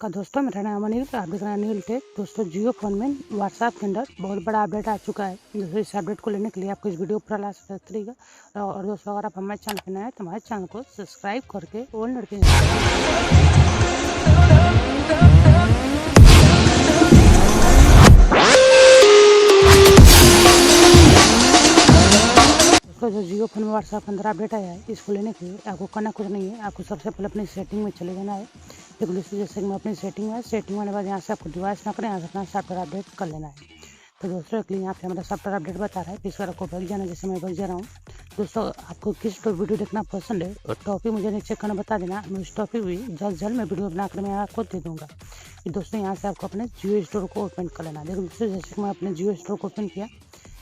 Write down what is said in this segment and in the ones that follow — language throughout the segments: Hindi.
का दोस्तों, मेरा नाम अनिल, आप देख रहे हैं अनिल टेक। दोस्तों, जियो फोन में व्हाट्सएप के अंदर बहुत बड़ा अपडेट आ चुका है। दोस्तों, इस अपडेट को लेने के लिए आपको इस वीडियो पर ला सकते रहिएगा। और दोस्तों, अगर आप हमारे चैनल पर नए हैं तो हमारे चैनल को सब्सक्राइब करके ऑल नोटिफिकेशन। तो जो जियो फोन में व्हाट्सएप के अंदर अपडेट आया है, इसको लेने के लिए आपको करना कुछ नहीं है। आपको सबसे पहले अपनी सेटिंग में चले जाना है। देखो दोस्तों, जैसे कि मैं अपनी सेटिंग में आने के बाद यहाँ से आपको डिवाइस ना करें, यहाँ से अपना सॉफ्टवेयर अपडेट कर लेना है। तो दोस्तों, एक यहाँ पे हमारा सॉफ्टवेयर अपडेट बता रहा है कि इस बार आपको बैठ जाना, जैसे मैं बैठ जा रहा हूँ। दोस्तों, आपको किस वीडियो देखना पसंद है और टॉपिक मुझे नीचे करना बता देना। मैं उस टॉपिक भी जल्द मैं वीडियो बनाकर मैं आपको दे दूँगा। दोस्तों, यहाँ से आपको अपने जियो स्टोर को ओपन कर लेना है। देखो दोस्तों, जैसे मैं अपने जियो स्टोर को ओपन किया,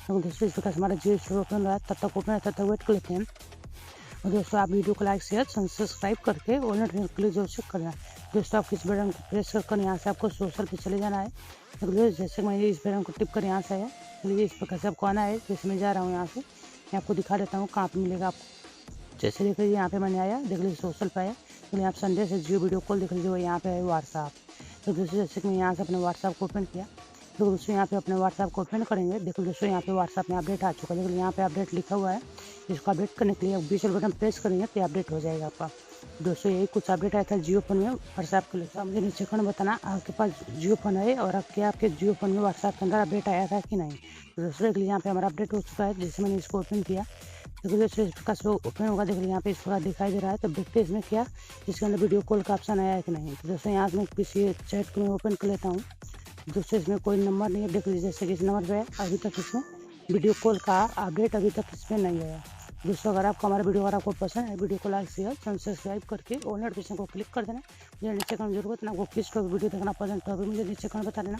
तो दोस्तों इस प्रकार हमारा जियो स्टोर ओपन रहा है। तब तक ओपन है, तब तक वेट कर लेते हैं। और दोस्तों, आप वीडियो को लाइक शेयर सब्सक्राइब करके ऑल नोटिफिकेशन के लिए जरूर चेक करना है। दोस्तों, आप किस बटन को प्रेस कर यहाँ से आपको सोशल पे चले जाना है। तो जैसे मैं इस बटन को टिप कर यहाँ से आया, चलिए इस प्रकार से आपको आना है। जैसे मैं जा रहा हूँ यहाँ से, मैं आपको दिखा देता हूँ कहाँ पर मिलेगा आपको। जैसे देख लीजिए, यहाँ पे मैंने आया, देख लीजिए सोशल पे आया। चलिए आप संडे से जियो वीडियो कॉल देख लीजिए, यहाँ पे है व्हाट्सएप। तो दोस्तों, जैसे कि मैं यहाँ से अपने व्हाट्सएप को ओपन किया, तो दोस्तों यहाँ पे अपने व्हाट्सएप को ओपन करेंगे। देखो दोस्तों, यहाँ पे व्हाट्सएप में अपडेट आ चुका है। देखो यहाँ पे अपडेट लिखा हुआ है। इसको अपडेट करने के लिए बीच बटन प्रेस करेंगे तो अपडेट हो जाएगा आपका। दोस्तों, यही कुछ अपडेट आया था जियो फोन में व्हाट्सएप के लिए। तो मुझे नीचे करना बताना आपके पास जियो फोन है और आपके जियो फोन में व्हाट्सएप के अंदर अपडेट आया था कि नहीं। तो दोस्तों, के लिए यहाँ पे हमारा अपडेट हो चुका है। जैसे मैंने इसको ओपन किया, देखो दोस्तों, इस प्रकार से ओपन होगा। देखिए यहाँ पे इस प्रकार दिखाई दे रहा है। तो देखते हैं इसमें क्या, इसके अंदर वीडियो कॉल का ऑप्शन आया है कि नहीं। तो दोस्तों, यहाँ से मैं किसी चैट को मैं ओपन कर लेता हूँ। दोस्तों, इसमें कोई नंबर नहीं है। देख लीजिए, जैसे कि इस नंबर पे अभी तक इसमें वीडियो कॉल का अपडेट अभी तक इसमें नहीं आया। दोस्तों, अगर आपको हमारा वीडियो आपको पसंद है, वीडियो को लाइक शेयर सब्सक्राइब करके ऑल नोटिफिकेशन को क्लिक कर देना। मुझे नीचे करना जरूरत ना, आपको किस टॉपिक वीडियो देखना पसंद तो अभी मुझे नीचे करना बता देना।